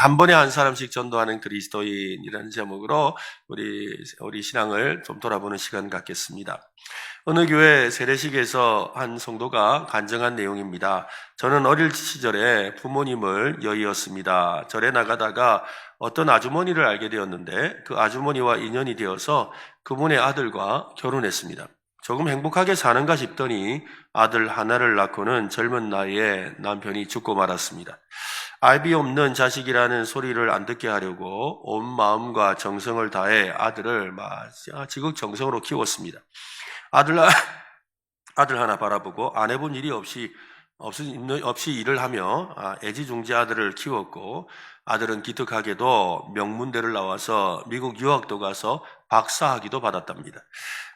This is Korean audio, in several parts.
한 번에 한 사람씩 전도하는 그리스도인이라는 제목으로 우리 신앙을 좀 돌아보는 시간 갖겠습니다. 어느 교회 세례식에서 한 성도가 간증한 내용입니다. 저는 어릴 시절에 부모님을 여의었습니다. 절에 나가다가 어떤 아주머니를 알게 되었는데 그 아주머니와 인연이 되어서 그분의 아들과 결혼했습니다. 조금 행복하게 사는가 싶더니 아들 하나를 낳고는 젊은 나이에 남편이 죽고 말았습니다. 아이비 없는 자식이라는 소리를 안 듣게 하려고 온 마음과 정성을 다해 아들을 지극정성으로 키웠습니다. 아들 하나 바라보고 안 해본 일이 없이 일을 하며 애지중지 아들을 키웠고, 아들은 기특하게도 명문대를 나와서 미국 유학도 가서 박사학위도 받았답니다.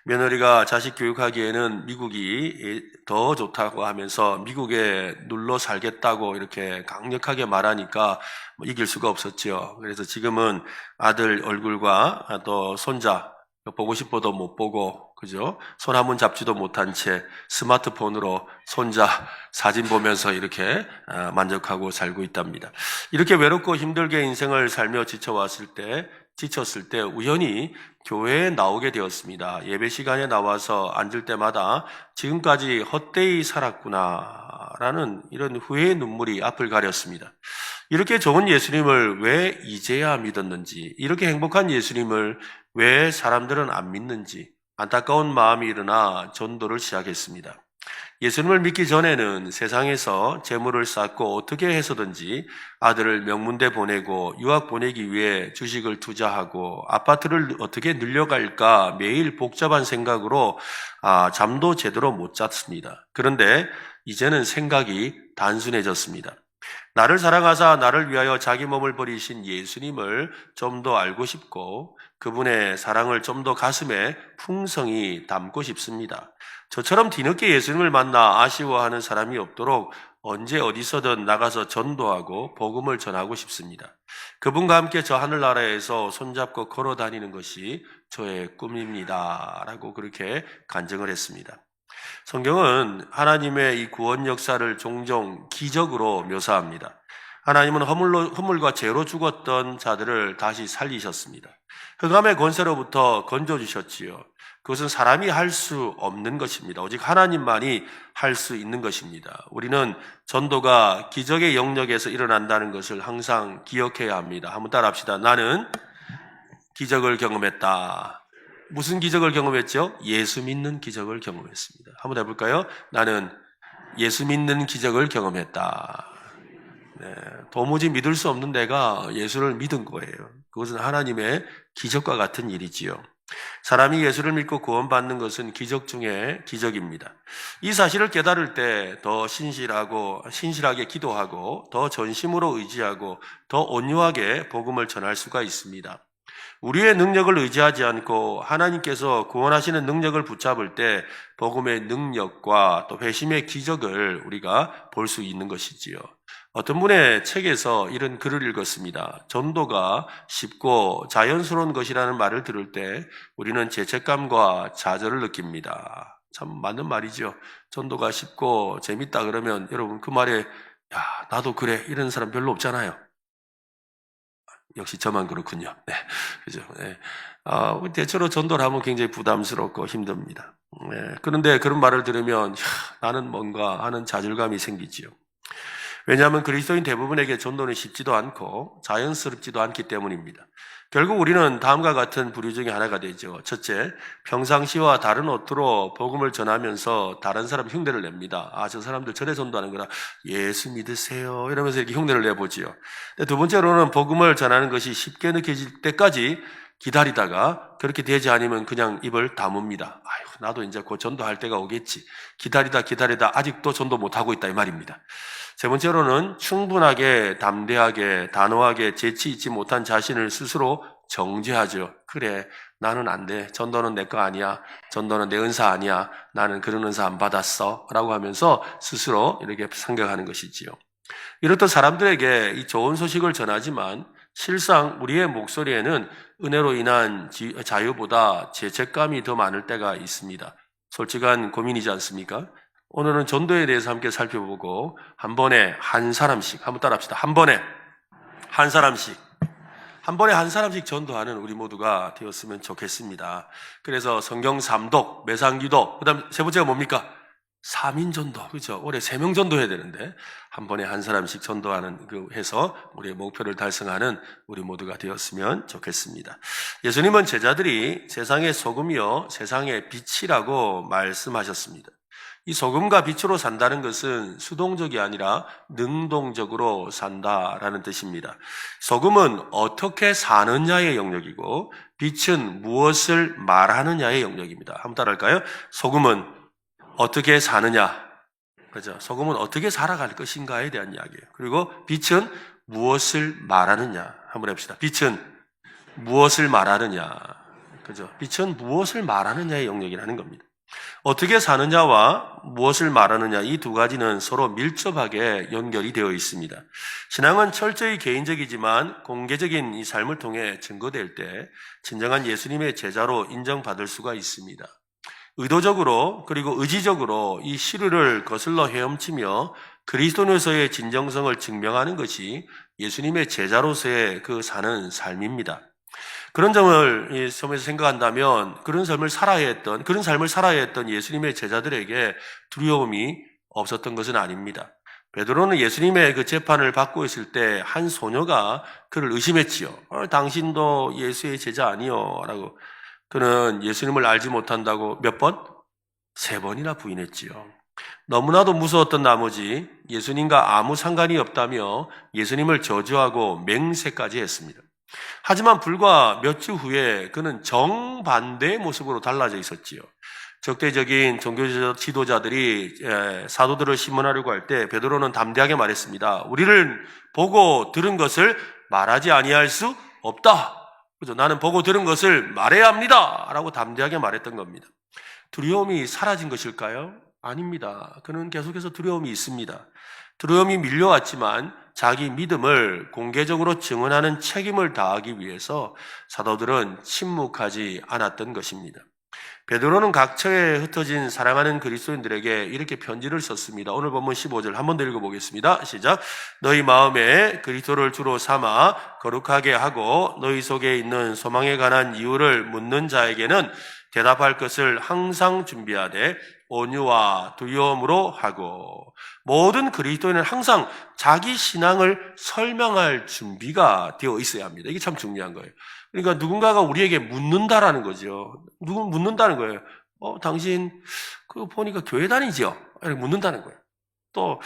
며느리가 자식 교육하기에는 미국이 더 좋다고 하면서 미국에 눌러 살겠다고 이렇게 강력하게 말하니까 이길 수가 없었죠. 그래서 지금은 아들 얼굴과 또 손자 보고 싶어도 못 보고, 그죠? 손 한 번 잡지도 못한 채 스마트폰으로 손자 사진 보면서 이렇게 만족하고 살고 있답니다. 이렇게 외롭고 힘들게 인생을 살며 지쳤을 때 우연히 교회에 나오게 되었습니다. 예배 시간에 나와서 앉을 때마다 지금까지 헛되이 살았구나라는 이런 후회의 눈물이 앞을 가렸습니다. 이렇게 좋은 예수님을 왜 이제야 믿었는지, 이렇게 행복한 예수님을 왜 사람들은 안 믿는지 안타까운 마음이 일어나 전도를 시작했습니다. 예수님을 믿기 전에는 세상에서 재물을 쌓고 어떻게 해서든지 아들을 명문대 보내고 유학 보내기 위해 주식을 투자하고 아파트를 어떻게 늘려갈까 매일 복잡한 생각으로 잠도 제대로 못 잤습니다. 그런데 이제는 생각이 단순해졌습니다. 나를 사랑하사 나를 위하여 자기 몸을 버리신 예수님을 좀 더 알고 싶고, 그분의 사랑을 좀 더 가슴에 풍성히 담고 싶습니다. 저처럼 뒤늦게 예수님을 만나 아쉬워하는 사람이 없도록 언제 어디서든 나가서 전도하고 복음을 전하고 싶습니다. 그분과 함께 저 하늘나라에서 손잡고 걸어 다니는 것이 저의 꿈입니다. 라고 그렇게 간증을 했습니다. 성경은 하나님의 이 구원 역사를 종종 기적으로 묘사합니다. 하나님은 허물과 죄로 죽었던 자들을 다시 살리셨습니다. 흑암의 권세로부터 건져주셨지요. 그것은 사람이 할 수 없는 것입니다. 오직 하나님만이 할 수 있는 것입니다. 우리는 전도가 기적의 영역에서 일어난다는 것을 항상 기억해야 합니다. 한번 따라합시다. 나는 기적을 경험했다. 무슨 기적을 경험했죠? 예수 믿는 기적을 경험했습니다. 한번 해볼까요? 나는 예수 믿는 기적을 경험했다. 네, 도무지 믿을 수 없는 내가 예수를 믿은 거예요. 그것은 하나님의 기적과 같은 일이지요. 사람이 예수를 믿고 구원받는 것은 기적 중에 기적입니다. 이 사실을 깨달을 때 더 신실하게 기도하고 더 전심으로 의지하고 더 온유하게 복음을 전할 수가 있습니다. 우리의 능력을 의지하지 않고 하나님께서 구원하시는 능력을 붙잡을 때 복음의 능력과 또 회심의 기적을 우리가 볼 수 있는 것이지요. 어떤 분의 책에서 이런 글을 읽었습니다. 전도가 쉽고 자연스러운 것이라는 말을 들을 때 우리는 죄책감과 좌절을 느낍니다. 참 맞는 말이죠. 전도가 쉽고 재밌다 그러면 여러분 그 말에 야 나도 그래 이런 사람 별로 없잖아요. 역시 저만 그렇군요. 네, 그죠. 네. 대체로 전도를 하면 굉장히 부담스럽고 힘듭니다. 네. 그런데 그런 말을 들으면 나는 뭔가 하는 좌절감이 생기지요. 왜냐하면 그리스도인 대부분에게 전도는 쉽지도 않고 자연스럽지도 않기 때문입니다. 결국 우리는 다음과 같은 부류 중에 하나가 되죠. 첫째, 평상시와 다른 어투로 복음을 전하면서 다른 사람 흉내를 냅니다. 저 사람들 절에 전도하는구나. 예수 믿으세요. 이러면서 이렇게 흉내를 내보지요. 두 번째로는 복음을 전하는 것이 쉽게 느껴질 때까지 기다리다가 그렇게 되지 않으면 그냥 입을 다뭅니다. 나도 이제 곧 전도할 때가 오겠지. 기다리다 아직도 전도 못하고 있다 이 말입니다. 세 번째로는 충분하게 담대하게 단호하게 재치 있지 못한 자신을 스스로 정죄하죠. 그래, 나는 안 돼. 전도는 내 거 아니야. 전도는 내 은사 아니야. 나는 그런 은사 안 받았어. 라고 하면서 스스로 이렇게 생각하는 것이지요. 이렇듯 사람들에게 이 좋은 소식을 전하지만 실상 우리의 목소리에는 은혜로 인한 자유보다 죄책감이 더 많을 때가 있습니다. 솔직한 고민이지 않습니까? 오늘은 전도에 대해서 함께 살펴보고 한 번에 한 사람씩 한번 따라합시다. 한 번에 한 사람씩, 한 번에 한 사람씩 전도하는 우리 모두가 되었으면 좋겠습니다. 그래서 성경 삼독, 매상기도, 그 다음 세 번째가 뭡니까? 3인 전도. 그렇죠? 올해 3명 전도해야 되는데 한 번에 한 사람씩 전도하는 해서 우리의 목표를 달성하는 우리 모두가 되었으면 좋겠습니다. 예수님은 제자들이 세상의 소금이요 세상의 빛이라고 말씀하셨습니다. 이 소금과 빛으로 산다는 것은 수동적이 아니라 능동적으로 산다라는 뜻입니다. 소금은 어떻게 사느냐의 영역이고 빛은 무엇을 말하느냐의 영역입니다. 한번 따라할까요? 소금은 어떻게 사느냐, 그죠? 소금은 어떻게 살아갈 것인가에 대한 이야기예요. 그리고 빛은 무엇을 말하느냐. 한번 해봅시다. 빛은 무엇을 말하느냐, 그죠? 빛은 무엇을 말하느냐의 영역이라는 겁니다. 어떻게 사느냐와 무엇을 말하느냐, 이 두 가지는 서로 밀접하게 연결이 되어 있습니다. 신앙은 철저히 개인적이지만 공개적인 이 삶을 통해 증거될 때 진정한 예수님의 제자로 인정받을 수가 있습니다. 의도적으로 그리고 의지적으로 이 시류를 거슬러 헤엄치며 그리스도인으로서의 진정성을 증명하는 것이 예수님의 제자로서의 그 사는 삶입니다. 그런 점을 이 점에서 생각한다면 그런 삶을 살아야 했던 예수님의 제자들에게 두려움이 없었던 것은 아닙니다. 베드로는 예수님의 그 재판을 받고 있을 때 한 소녀가 그를 의심했지요. 당신도 예수의 제자 아니요? 라고. 그는 예수님을 알지 못한다고 몇 번? 3번이나 부인했지요. 너무나도 무서웠던 나머지 예수님과 아무 상관이 없다며 예수님을 저주하고 맹세까지 했습니다. 하지만 불과 몇 주 후에 그는 정반대의 모습으로 달라져 있었지요. 적대적인 종교 지도자들이 사도들을 심문하려고 할 때 베드로는 담대하게 말했습니다. 우리를 보고 들은 것을 말하지 아니할 수 없다. 그죠? 나는 보고 들은 것을 말해야 합니다. 라고 담대하게 말했던 겁니다. 두려움이 사라진 것일까요? 아닙니다. 그는 계속해서 두려움이 있습니다. 두려움이 밀려왔지만 자기 믿음을 공개적으로 증언하는 책임을 다하기 위해서 사도들은 침묵하지 않았던 것입니다. 베드로는 각처에 흩어진 사랑하는 그리스도인들에게 이렇게 편지를 썼습니다. 오늘 본문 15절 한 번 더 읽어보겠습니다. 시작. 너희 마음에 그리스도를 주로 삼아 거룩하게 하고 너희 속에 있는 소망에 관한 이유를 묻는 자에게는 대답할 것을 항상 준비하되 온유와 두려움으로 하고. 모든 그리스도인은 항상 자기 신앙을 설명할 준비가 되어 있어야 합니다. 이게 참 중요한 거예요. 그러니까 누군가가 우리에게 묻는다라는 거죠. 누구 묻는다는 거예요. 당신 그거 보니까 교회 다니죠? 이렇게 묻는다는 거예요. 또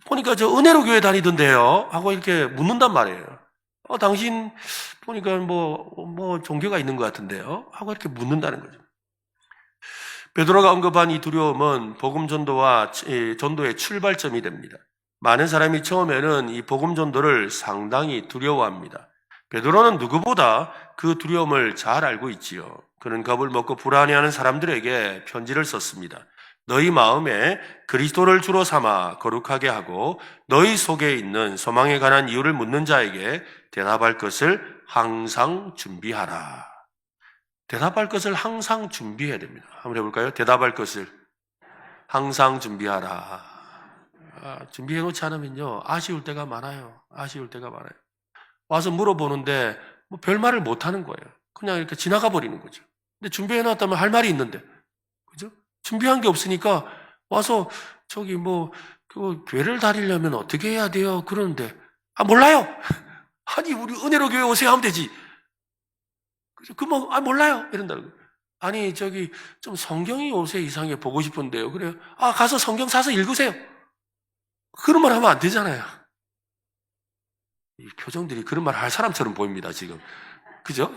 보니까 저 은혜로 교회 다니던데요? 하고 이렇게 묻는단 말이에요. 당신 보니까 뭐 종교가 있는 것 같은데요? 하고 이렇게 묻는다는 거죠. 베드로가 언급한 이 두려움은 복음 전도와 전도의 출발점이 됩니다. 많은 사람이 처음에는 이 복음 전도를 상당히 두려워합니다. 베드로는 누구보다 그 두려움을 잘 알고 있지요. 그는 겁을 먹고 불안해하는 사람들에게 편지를 썼습니다. 너희 마음에 그리스도를 주로 삼아 거룩하게 하고 너희 속에 있는 소망에 관한 이유를 묻는 자에게 대답할 것을 항상 준비하라. 대답할 것을 항상 준비해야 됩니다. 한번 해볼까요? 대답할 것을 항상 준비하라. 준비해놓지 않으면요, 아쉬울 때가 많아요. 와서 물어보는데 별말을 못하는 거예요. 그냥 이렇게 지나가 버리는 거죠. 근데 준비해놨다면 할 말이 있는데, 그죠? 준비한 게 없으니까 와서 그 교회를 다니려면 어떻게 해야 돼요? 그러는데 몰라요. 아니 우리 은혜로 교회 오세요 하면 되지. 그죠? 몰라요 이런다고. 아니 좀 성경이 요새 이상하게 보고 싶은데요. 그래요. 가서 성경 사서 읽으세요. 그런 말 하면 안 되잖아요. 이 표정들이 그런 말 할 사람처럼 보입니다, 지금. 그죠?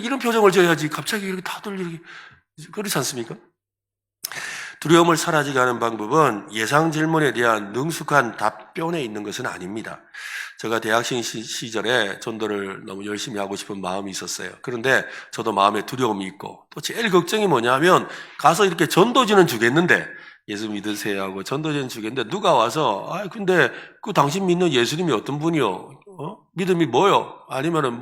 이런 표정을 져야지 갑자기 이렇게 다들 이렇게, 그렇지 않습니까? 두려움을 사라지게 하는 방법은 예상 질문에 대한 능숙한 답변에 있는 것은 아닙니다. 제가 대학생 시절에 전도를 너무 열심히 하고 싶은 마음이 있었어요. 그런데 저도 마음에 두려움이 있고, 또 제일 걱정이 뭐냐면, 가서 이렇게 전도지는 주겠는데, 예수 믿으세요 하고 전도지는 주겠는데, 누가 와서, 근데 그 당신 믿는 예수님이 어떤 분이요? 믿음이 뭐요? 아니면은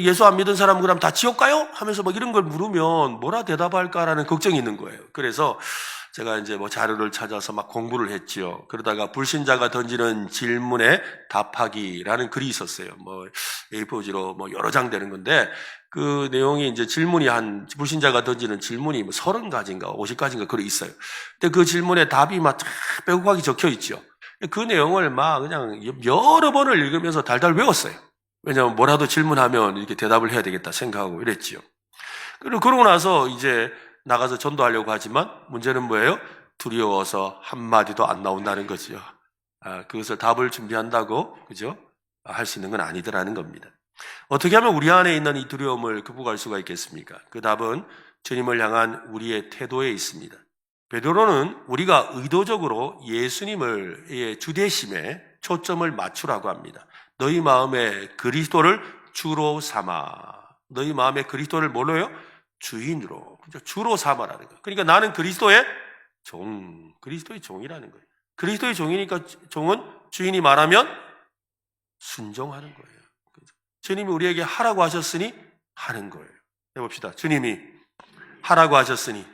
예수 안 믿은 사람 그럼 다 지옥 가요? 하면서 이런 걸 물으면 뭐라 대답할까라는 걱정이 있는 거예요. 그래서 제가 이제 뭐 자료를 찾아서 막 공부를 했지요. 그러다가 불신자가 던지는 질문에 답하기라는 글이 있었어요. 뭐 A4지로 뭐 여러 장 되는 건데 그 내용이 이제 질문이 불신자가 던지는 질문이 뭐 30가지인가 50가지인가 그래 있어요. 근데 그 질문에 답이 막 빼곡하게 적혀 있죠. 그 내용을 막 그냥 여러 번을 읽으면서 달달 외웠어요. 왜냐하면 뭐라도 질문하면 이렇게 대답을 해야 되겠다 생각하고 이랬지요. 그러고 나서 이제 나가서 전도하려고 하지만 문제는 뭐예요? 두려워서 한마디도 안 나온다는 거지요. 그것을 답을 준비한다고, 그죠? 할 수 있는 건 아니더라는 겁니다. 어떻게 하면 우리 안에 있는 이 두려움을 극복할 수가 있겠습니까? 그 답은 주님을 향한 우리의 태도에 있습니다. 베드로는 우리가 의도적으로 예수님을 주대심에 초점을 맞추라고 합니다. 너희 마음에 그리스도를 주로 삼아. 너희 마음에 그리스도를 뭘로요? 주인으로. 주로 삼아라는 거예요. 그러니까 나는 그리스도의 그리스도의 종이라는 거예요. 그리스도의 종이니까 종은 주인이 말하면 순종하는 거예요. 주님이 우리에게 하라고 하셨으니 하는 거예요. 해봅시다. 주님이 하라고 하셨으니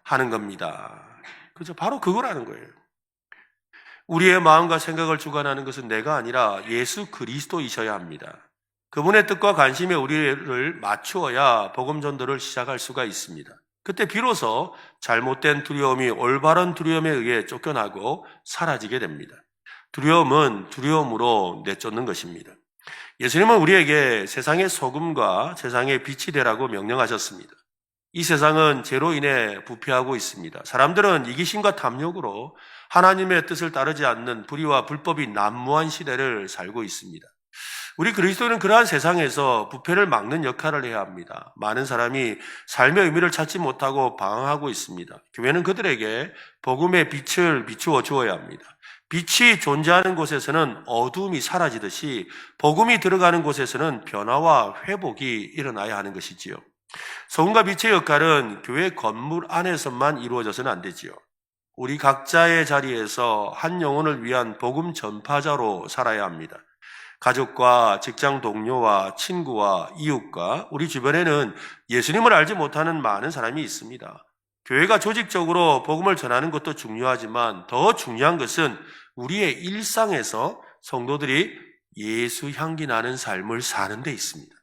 하는 겁니다. 그죠? 바로 그거라는 거예요. 우리의 마음과 생각을 주관하는 것은 내가 아니라 예수 그리스도이셔야 합니다. 그분의 뜻과 관심에 우리를 맞추어야 복음 전도를 시작할 수가 있습니다. 그때 비로소 잘못된 두려움이 올바른 두려움에 의해 쫓겨나고 사라지게 됩니다. 두려움은 두려움으로 내쫓는 것입니다. 예수님은 우리에게 세상의 소금과 세상의 빛이 되라고 명령하셨습니다. 이 세상은 죄로 인해 부패하고 있습니다. 사람들은 이기심과 탐욕으로 하나님의 뜻을 따르지 않는 불의와 불법이 난무한 시대를 살고 있습니다. 우리 그리스도인은 그러한 세상에서 부패를 막는 역할을 해야 합니다. 많은 사람이 삶의 의미를 찾지 못하고 방황하고 있습니다. 교회는 그들에게 복음의 빛을 비추어 주어야 합니다. 빛이 존재하는 곳에서는 어두움이 사라지듯이 복음이 들어가는 곳에서는 변화와 회복이 일어나야 하는 것이지요. 소금과 빛의 역할은 교회 건물 안에서만 이루어져서는 안 되지요. 우리 각자의 자리에서 한 영혼을 위한 복음 전파자로 살아야 합니다. 가족과 직장 동료와 친구와 이웃과 우리 주변에는 예수님을 알지 못하는 많은 사람이 있습니다. 교회가 조직적으로 복음을 전하는 것도 중요하지만 더 중요한 것은 우리의 일상에서 성도들이 예수 향기 나는 삶을 사는 데 있습니다.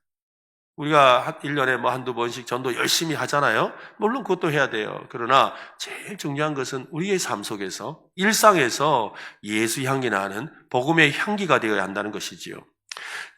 우리가 1년에 한두 번씩 전도 열심히 하잖아요. 물론 그것도 해야 돼요. 그러나 제일 중요한 것은 우리의 삶 속에서 일상에서 예수 향기 나는 복음의 향기가 되어야 한다는 것이지요.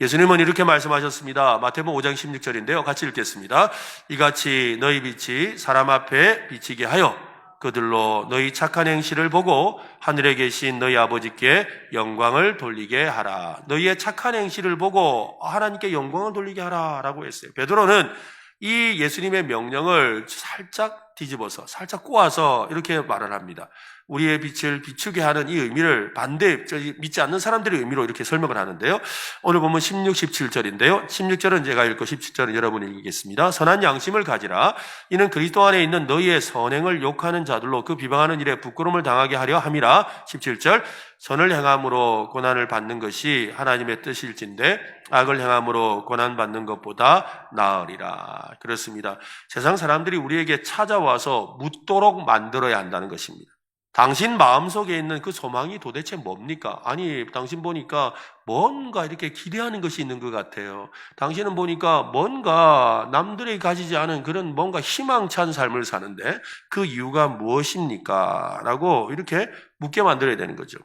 예수님은 이렇게 말씀하셨습니다. 마태복음 5장 16절인데요. 같이 읽겠습니다. 이같이 너희 빛이 사람 앞에 비치게 하여 그들로 너희 착한 행실을 보고 하늘에 계신 너희 아버지께 영광을 돌리게 하라. 너희의 착한 행실을 보고 하나님께 영광을 돌리게 하라라고 했어요. 베드로는 이 예수님의 명령을 살짝 뒤집어서 살짝 꼬아서 이렇게 말을 합니다. 우리의 빛을 비추게 하는 이 의미를 반대 믿지 않는 사람들의 의미로 이렇게 설명을 하는데요. 오늘 보면 16, 17절인데요. 16절은 제가 읽고 17절은 여러분이 읽겠습니다. 선한 양심을 가지라. 이는 그리스도 안에 있는 너희의 선행을 욕하는 자들로 그 비방하는 일에 부끄러움을 당하게 하려 함이라. 17절 선을 행함으로 고난을 받는 것이 하나님의 뜻일진데 악을 행함으로 고난받는 것보다 나으리라. 그렇습니다. 세상 사람들이 우리에게 찾아와서 묻도록 만들어야 한다는 것입니다. 당신 마음속에 있는 그 소망이 도대체 뭡니까? 아니, 당신 보니까 뭔가 이렇게 기대하는 것이 있는 것 같아요. 당신은 보니까 뭔가 남들이 가지지 않은 그런 뭔가 희망찬 삶을 사는데 그 이유가 무엇입니까? 라고 이렇게 묻게 만들어야 되는 거죠.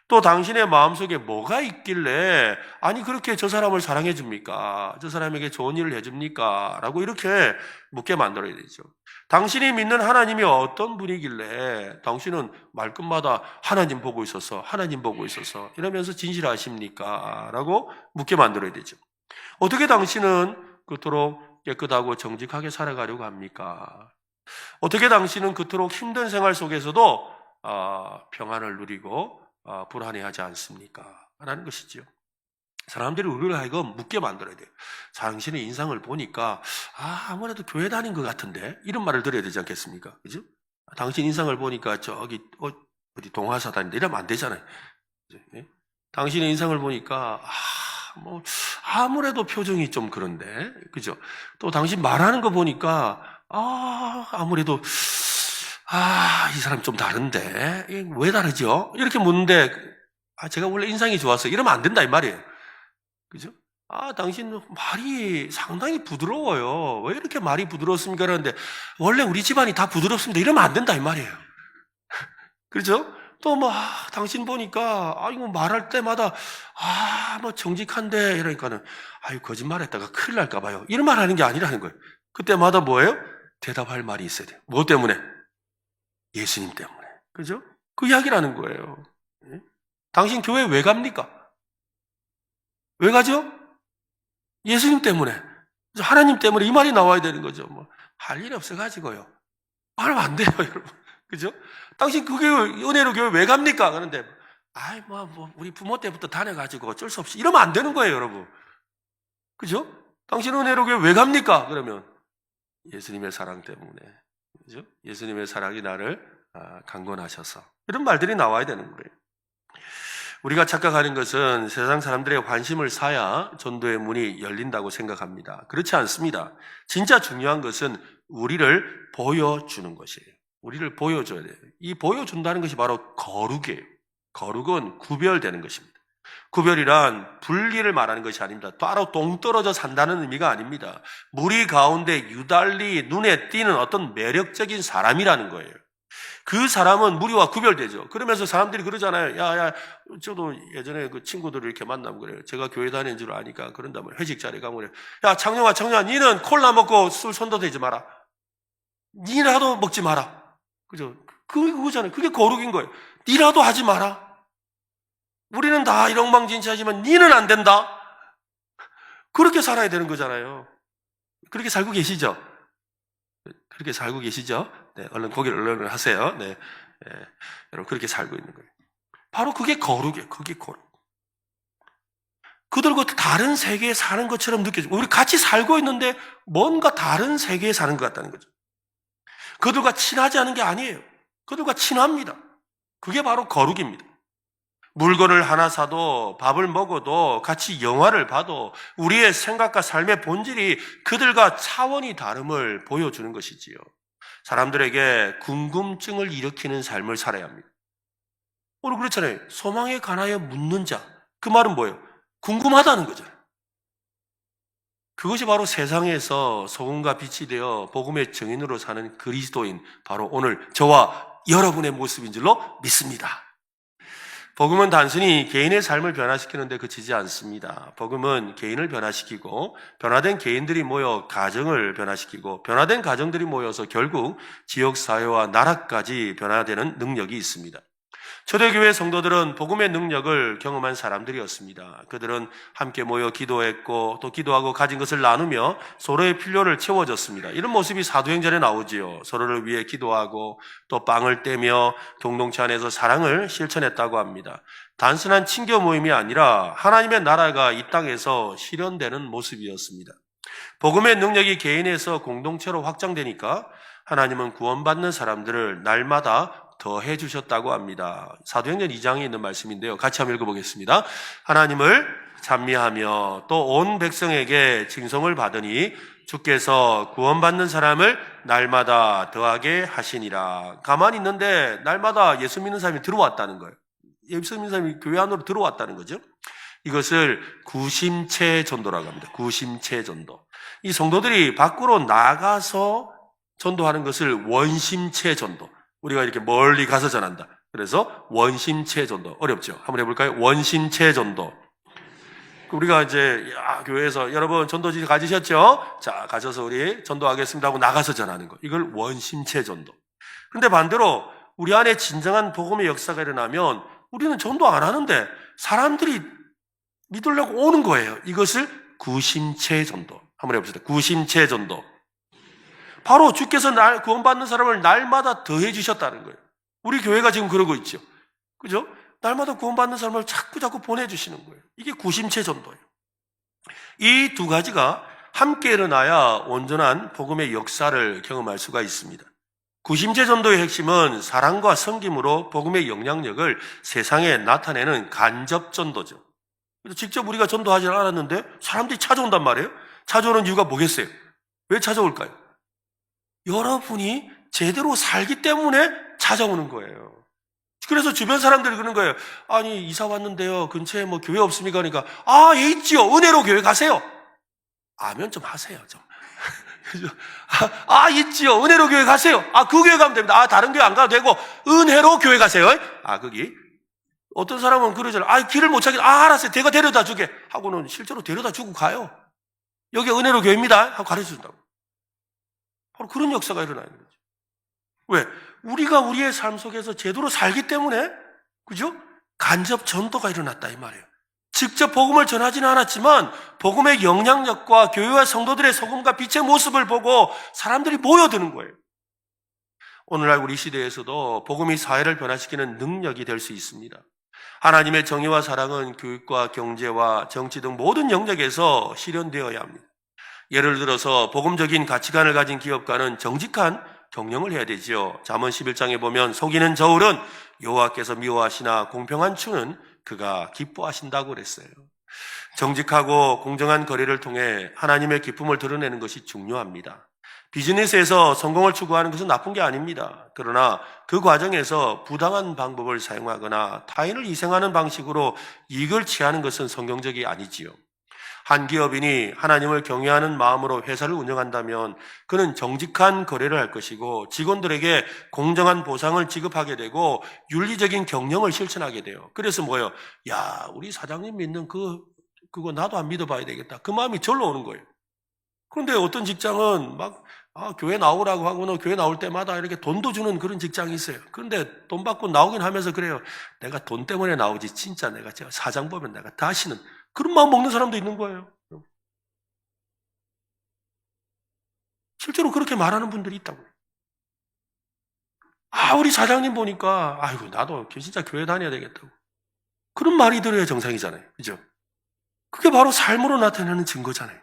또 당신의 마음속에 뭐가 있길래 아니 그렇게 저 사람을 사랑해 줍니까? 저 사람에게 좋은 일을 해줍니까? 라고 이렇게 묻게 만들어야 되죠. 당신이 믿는 하나님이 어떤 분이길래 당신은 말끝마다 하나님 보고 있어서 이러면서 진실하십니까? 라고 묻게 만들어야 되죠. 어떻게 당신은 그토록 깨끗하고 정직하게 살아가려고 합니까? 어떻게 당신은 그토록 힘든 생활 속에서도 평안을 누리고 불안해하지 않습니까? 라는 것이죠. 사람들이 우리를 하여금 묻게 만들어야 돼요. 당신의 인상을 보니까 아무래도 교회 다닌 것 같은데 이런 말을 들어야 되지 않겠습니까? 그죠? 당신 인상을 보니까 저기 어디 동화사 다닌다 이러면 안 되잖아요. 네? 당신의 인상을 보니까 아무래도 표정이 좀 그런데 그죠? 또 당신 말하는 거 보니까 아무래도 이 사람 좀 다른데? 왜 다르죠? 이렇게 묻는데, 제가 원래 인상이 좋아서 이러면 안 된다, 이 말이에요. 그죠? 당신 말이 상당히 부드러워요. 왜 이렇게 말이 부드럽습니까? 그러는데, 원래 우리 집안이 다 부드럽습니다. 이러면 안 된다, 이 말이에요. 그렇죠? 또 당신 보니까, 이거 말할 때마다, 정직한데, 이러니까는, 거짓말 했다가 큰일 날까봐요. 이런 말 하는 게 아니라는 거예요. 그때마다 뭐예요? 대답할 말이 있어야 돼요. 뭐 때문에? 예수님 때문에. 그죠? 그 이야기라는 거예요. 예? 당신 교회 왜 갑니까? 왜 가죠? 예수님 때문에. 하나님 때문에 이 말이 나와야 되는 거죠. 할 일이 없어가지고요. 말하면 안 돼요, 여러분. 그죠? 당신 그 교회, 은혜로 교회 왜 갑니까? 그런데, 우리 부모 때부터 다녀가지고 어쩔 수 없이. 이러면 안 되는 거예요, 여러분. 그죠? 당신 은혜로 교회 왜 갑니까? 그러면, 예수님의 사랑 때문에. 그죠? 예수님의 사랑이 나를 강권하셔서. 이런 말들이 나와야 되는 거예요. 우리가 착각하는 것은 세상 사람들의 관심을 사야 전도의 문이 열린다고 생각합니다. 그렇지 않습니다. 진짜 중요한 것은 우리를 보여주는 것이에요. 우리를 보여줘야 돼요. 이 보여준다는 것이 바로 거룩이에요. 거룩은 구별되는 것입니다. 구별이란 분리를 말하는 것이 아닙니다. 따로 동떨어져 산다는 의미가 아닙니다. 무리 가운데 유달리 눈에 띄는 어떤 매력적인 사람이라는 거예요. 그 사람은 무리와 구별되죠. 그러면서 사람들이 그러잖아요. 야, 저도 예전에 그 친구들을 이렇게 만나면 그래요. 제가 교회 다니는 줄 아니까 그런다면 회식 자리에 가면 그래요. 야, 창룡아, 니는 콜라 먹고 술 손도 대지 마라. 니라도 먹지 마라. 그죠? 그거잖아요. 그게 거룩인 거예요. 니라도 하지 마라. 우리는 다 일엉망진창하지만 니는 안 된다. 그렇게 살아야 되는 거잖아요. 그렇게 살고 계시죠? 그렇게 살고 계시죠? 네, 얼른 고개를 얼른 하세요. 네, 여러분 그렇게 살고 있는 거예요. 바로 그게 거룩이에요. 그게 거룩. 그들과 다른 세계에 사는 것처럼 느껴지고 우리 같이 살고 있는데 뭔가 다른 세계에 사는 것 같다는 거죠. 그들과 친하지 않은 게 아니에요. 그들과 친합니다. 그게 바로 거룩입니다. 물건을 하나 사도 밥을 먹어도 같이 영화를 봐도 우리의 생각과 삶의 본질이 그들과 차원이 다름을 보여주는 것이지요. 사람들에게 궁금증을 일으키는 삶을 살아야 합니다. 오늘 그렇잖아요. 소망에 관하여 묻는 자. 그 말은 뭐예요? 궁금하다는 거잖아요. 그것이 바로 세상에서 소금과 빛이 되어 복음의 증인으로 사는 그리스도인 바로 오늘 저와 여러분의 모습인 줄로 믿습니다. 복음은 단순히 개인의 삶을 변화시키는 데 그치지 않습니다. 복음은 개인을 변화시키고 변화된 개인들이 모여 가정을 변화시키고 변화된 가정들이 모여서 결국 지역사회와 나라까지 변화되는 능력이 있습니다. 초대교회 성도들은 복음의 능력을 경험한 사람들이었습니다. 그들은 함께 모여 기도했고 또 기도하고 가진 것을 나누며 서로의 필요를 채워줬습니다. 이런 모습이 사도행전에 나오지요. 서로를 위해 기도하고 또 빵을 떼며 공동체 안에서 사랑을 실천했다고 합니다. 단순한 친교 모임이 아니라 하나님의 나라가 이 땅에서 실현되는 모습이었습니다. 복음의 능력이 개인에서 공동체로 확장되니까 하나님은 구원받는 사람들을 날마다 더해 주셨다고 합니다. 사도행전 2장에 있는 말씀인데요. 같이 한번 읽어보겠습니다. 하나님을 찬미하며 또 온 백성에게 징송을 받으니 주께서 구원받는 사람을 날마다 더하게 하시니라. 가만히 있는데 날마다 예수 믿는 사람이 들어왔다는 거예요. 예수 믿는 사람이 교회 안으로 들어왔다는 거죠. 이것을 구심체 전도라고 합니다. 구심체 전도. 이 성도들이 밖으로 나가서 전도하는 것을 원심체 전도. 우리가 이렇게 멀리 가서 전한다. 그래서 원심체 전도. 어렵죠? 한번 해볼까요? 원심체 전도. 우리가 이제 교회에서 여러분 전도지 가지셨죠? 자, 가셔서 우리 전도하겠습니다 하고 나가서 전하는 거. 이걸 원심체 전도. 그런데 반대로 우리 안에 진정한 복음의 역사가 일어나면 우리는 전도 안 하는데 사람들이 믿으려고 오는 거예요. 이것을 구심체 전도. 한번 해봅시다. 구심체 전도. 바로 주께서 구원받는 사람을 날마다 더해 주셨다는 거예요. 우리 교회가 지금 그러고 있죠. 그죠? 날마다 구원받는 사람을 자꾸 보내주시는 거예요. 이게 구심체 전도예요. 이 두 가지가 함께 일어나야 온전한 복음의 역사를 경험할 수가 있습니다. 구심체 전도의 핵심은 사랑과 섬김으로 복음의 영향력을 세상에 나타내는 간접 전도죠. 그래서 직접 우리가 전도하지 않았는데 사람들이 찾아온단 말이에요. 찾아오는 이유가 뭐겠어요? 왜 찾아올까요? 여러분이 제대로 살기 때문에 찾아오는 거예요. 그래서 주변 사람들이 그러는 거예요. 아니, 이사 왔는데요. 근처에 뭐 교회 없습니까? 그러니까, 아, 예, 있지요. 은혜로 교회 가세요. 아멘 좀 하세요, 좀. 있지요. 은혜로 교회 가세요. 그 교회 가면 됩니다. 다른 교회 안 가도 되고, 은혜로 교회 가세요. 거기. 어떤 사람은 그러잖아요. 길을 못 찾겠다. 알았어요. 제가 데려다 주게. 하고는 실제로 데려다 주고 가요. 여기 은혜로 교회입니다. 하고 가르쳐 준다고. 바로 그런 역사가 일어나는 거죠. 왜? 우리가 우리의 삶 속에서 제대로 살기 때문에, 그죠? 간접 전도가 일어났다, 이 말이에요. 직접 복음을 전하지는 않았지만, 복음의 영향력과 교회와 성도들의 소금과 빛의 모습을 보고 사람들이 모여드는 거예요. 오늘날 우리 시대에서도 복음이 사회를 변화시키는 능력이 될 수 있습니다. 하나님의 정의와 사랑은 교육과 경제와 정치 등 모든 영역에서 실현되어야 합니다. 예를 들어서 복음적인 가치관을 가진 기업가는 정직한 경영을 해야 되지요. 잠언 11장에 보면 속이는 저울은 여호와께서 미워하시나 공평한 추는 그가 기뻐하신다고 그랬어요. 정직하고 공정한 거래를 통해 하나님의 기쁨을 드러내는 것이 중요합니다. 비즈니스에서 성공을 추구하는 것은 나쁜 게 아닙니다. 그러나 그 과정에서 부당한 방법을 사용하거나 타인을 희생하는 방식으로 이익을 취하는 것은 성경적이 아니지요. 한 기업인이 하나님을 경외하는 마음으로 회사를 운영한다면 그는 정직한 거래를 할 것이고 직원들에게 공정한 보상을 지급하게 되고 윤리적인 경영을 실천하게 돼요. 그래서 뭐예요? 우리 사장님 믿는 그거 나도 안 믿어봐야 되겠다. 그 마음이 절로 오는 거예요. 그런데 어떤 직장은 교회 나오라고 하고는 교회 나올 때마다 이렇게 돈도 주는 그런 직장이 있어요. 그런데 돈 받고 나오긴 하면서 그래요. 내가 돈 때문에 나오지 진짜 내가 제가 사장 보면 내가 다시는 그런 마음 먹는 사람도 있는 거예요. 실제로 그렇게 말하는 분들이 있다고요. 우리 사장님 보니까 나도 진짜 교회 다녀야 되겠다고. 그런 말이 들어야 정상이잖아요. 그죠? 그게 바로 삶으로 나타나는 증거잖아요.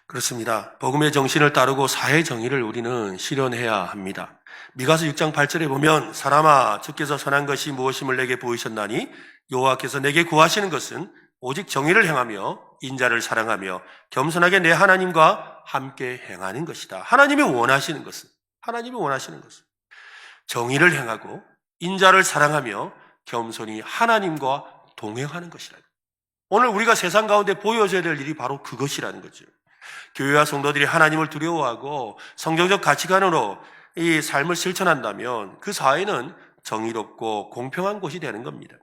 그렇습니다. 복음의 정신을 따르고 사회 정의를 우리는 실현해야 합니다. 미가서 6장 8절에 보면 사람아 주께서 선한 것이 무엇임을 내게 보이셨나니 여호와께서 내게 구하시는 것은 오직 정의를 행하며 인자를 사랑하며 겸손하게 내 하나님과 함께 행하는 것이다. 하나님이 원하시는 것은 정의를 행하고 인자를 사랑하며 겸손히 하나님과 동행하는 것이라. 오늘 우리가 세상 가운데 보여줘야 될 일이 바로 그것이라는 거죠. 교회와 성도들이 하나님을 두려워하고 성경적 가치관으로 이 삶을 실천한다면 그 사회는 정의롭고 공평한 곳이 되는 겁니다.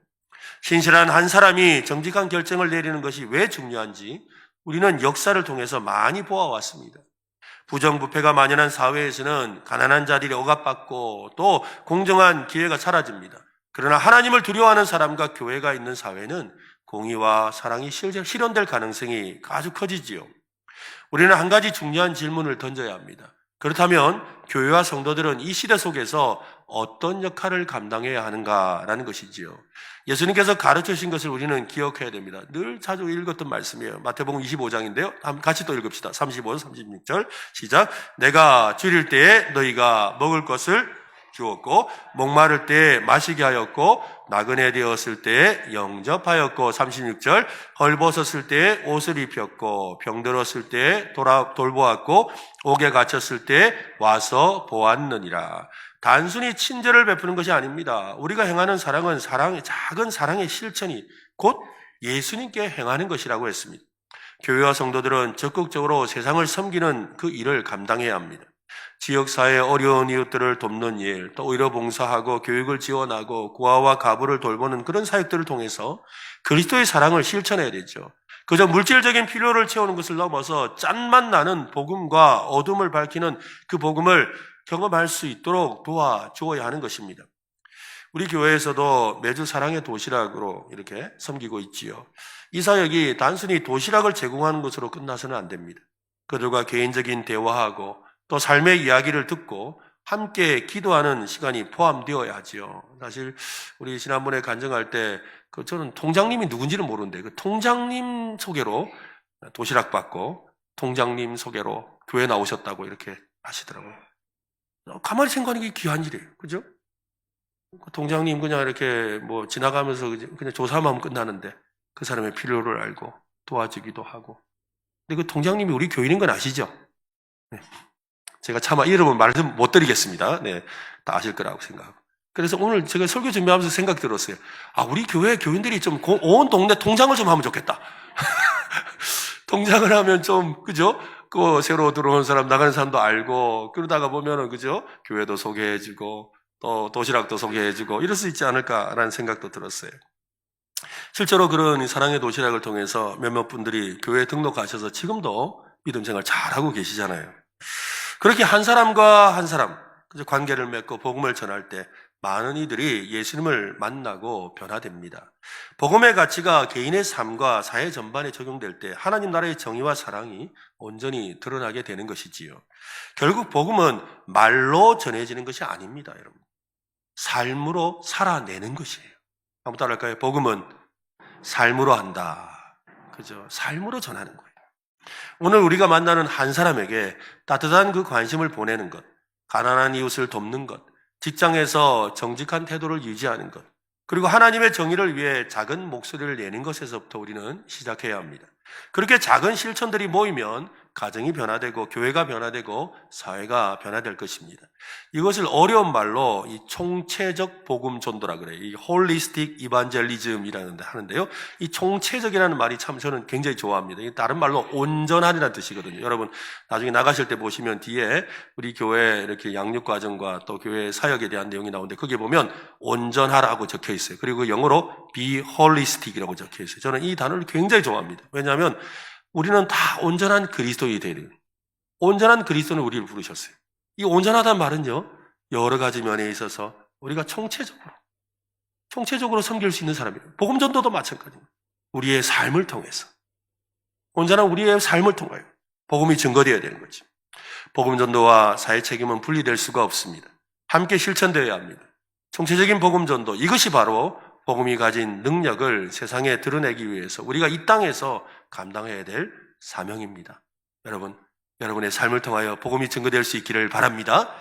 신실한 한 사람이 정직한 결정을 내리는 것이 왜 중요한지 우리는 역사를 통해서 많이 보아왔습니다. 부정부패가 만연한 사회에서는 가난한 자들이 억압받고 또 공정한 기회가 사라집니다. 그러나 하나님을 두려워하는 사람과 교회가 있는 사회는 공의와 사랑이 실현될 가능성이 아주 커지지요. 우리는 한 가지 중요한 질문을 던져야 합니다. 그렇다면 교회와 성도들은 이 시대 속에서 어떤 역할을 감당해야 하는가라는 것이지요. 예수님께서 가르쳐주신 것을 우리는 기억해야 됩니다. 늘 자주 읽었던 말씀이에요. 마태복음 25장인데요. 같이 또 읽읍시다. 35, 36절 시작. 내가 줄일 때에 너희가 먹을 것을 주었고 목마를 때에 마시게 하였고 나그네 되었을 때에 영접하였고 36절 헐벗었을 때에 옷을 입혔고 병들었을 때에 돌보았고 옥에 갇혔을 때에 와서 보았느니라. 단순히 친절을 베푸는 것이 아닙니다. 우리가 행하는 사랑은 작은 사랑의 실천이 곧 예수님께 행하는 것이라고 했습니다. 교회와 성도들은 적극적으로 세상을 섬기는 그 일을 감당해야 합니다. 지역사회의 어려운 이웃들을 돕는 일, 또 의료 봉사하고 교육을 지원하고 고아와 가부를 돌보는 그런 사역들을 통해서 그리스도의 사랑을 실천해야 되죠. 그저 물질적인 필요를 채우는 것을 넘어서 짠맛 나는 복음과 어둠을 밝히는 그 복음을 경험할 수 있도록 도와주어야 하는 것입니다. 우리 교회에서도 매주 사랑의 도시락으로 이렇게 섬기고 있지요. 이 사역이 단순히 도시락을 제공하는 것으로 끝나서는 안 됩니다. 그들과 개인적인 대화하고 또 삶의 이야기를 듣고 함께 기도하는 시간이 포함되어야 하지요. 사실 우리 지난번에 간증할 때 저는 통장님이 누군지는 모르는데 그 통장님 소개로 도시락 받고 통장님 소개로 교회 나오셨다고 이렇게 하시더라고요. 가만히 생각하는 게 귀한 일이에요. 그죠? 통장님 그냥 이렇게 지나가면서 그냥 조사하면 끝나는데 그 사람의 필요를 알고 도와주기도 하고. 근데 그 통장님이 우리 교인인 건 아시죠? 네. 제가 차마 이름을 말씀 못 드리겠습니다. 네, 다 아실 거라고 생각하고. 그래서 오늘 제가 설교 준비하면서 생각 들었어요. 우리 교회 교인들이 좀 온 동네 통장을 좀 하면 좋겠다. 통장을 하면 좀, 그죠? 그 새로 들어온 사람, 나가는 사람도 알고, 그러다가 보면은, 그죠? 교회도 소개해주고, 또 도시락도 소개해주고, 이럴 수 있지 않을까라는 생각도 들었어요. 실제로 그런 사랑의 도시락을 통해서 몇몇 분들이 교회에 등록하셔서 지금도 믿음 생활 잘하고 계시잖아요. 그렇게 한 사람과 한 사람, 관계를 맺고 복음을 전할 때 많은 이들이 예수님을 만나고 변화됩니다. 복음의 가치가 개인의 삶과 사회 전반에 적용될 때 하나님 나라의 정의와 사랑이 온전히 드러나게 되는 것이지요. 결국 복음은 말로 전해지는 것이 아닙니다, 여러분. 삶으로 살아내는 것이에요. 한번 따라할까요? 복음은 삶으로 한다. 그죠? 삶으로 전하는 거예요. 오늘 우리가 만나는 한 사람에게 따뜻한 그 관심을 보내는 것, 가난한 이웃을 돕는 것, 직장에서 정직한 태도를 유지하는 것, 그리고 하나님의 정의를 위해 작은 목소리를 내는 것에서부터 우리는 시작해야 합니다. 그렇게 작은 실천들이 모이면 가정이 변화되고 교회가 변화되고 사회가 변화될 것입니다. 이것을 어려운 말로 이 총체적 복음 전도라 그래요. 이 홀리스틱 이반젤리즘이라는 데 하는데요. 이 총체적이라는 말이 참 저는 굉장히 좋아합니다. 다른 말로 온전하리라는 뜻이거든요. 여러분 나중에 나가실 때 보시면 뒤에 우리 교회 이렇게 양육 과정과 또 교회 사역에 대한 내용이 나오는데 거기에 보면 온전하라고 적혀 있어요. 그리고 영어로 be holistic이라고 적혀 있어요. 저는 이 단어를 굉장히 좋아합니다. 왜냐하면 우리는 다 온전한 그리스도인이 되야 돼요. 온전한 그리스도는 우리를 부르셨어요. 이 온전하다는 말은요, 여러 가지 면에 있어서 우리가 총체적으로 섬길 수 있는 사람이에요. 복음 전도도 마찬가지입니다. 우리의 삶을 통해서. 온전한 우리의 삶을 통하여 복음이 증거되어야 되는 거죠. 복음 전도와 사회 책임은 분리될 수가 없습니다. 함께 실천되어야 합니다. 총체적인 복음 전도, 이것이 바로 복음이 가진 능력을 세상에 드러내기 위해서 우리가 이 땅에서 감당해야 될 사명입니다. 여러분의 삶을 통하여 복음이 증거될 수 있기를 바랍니다.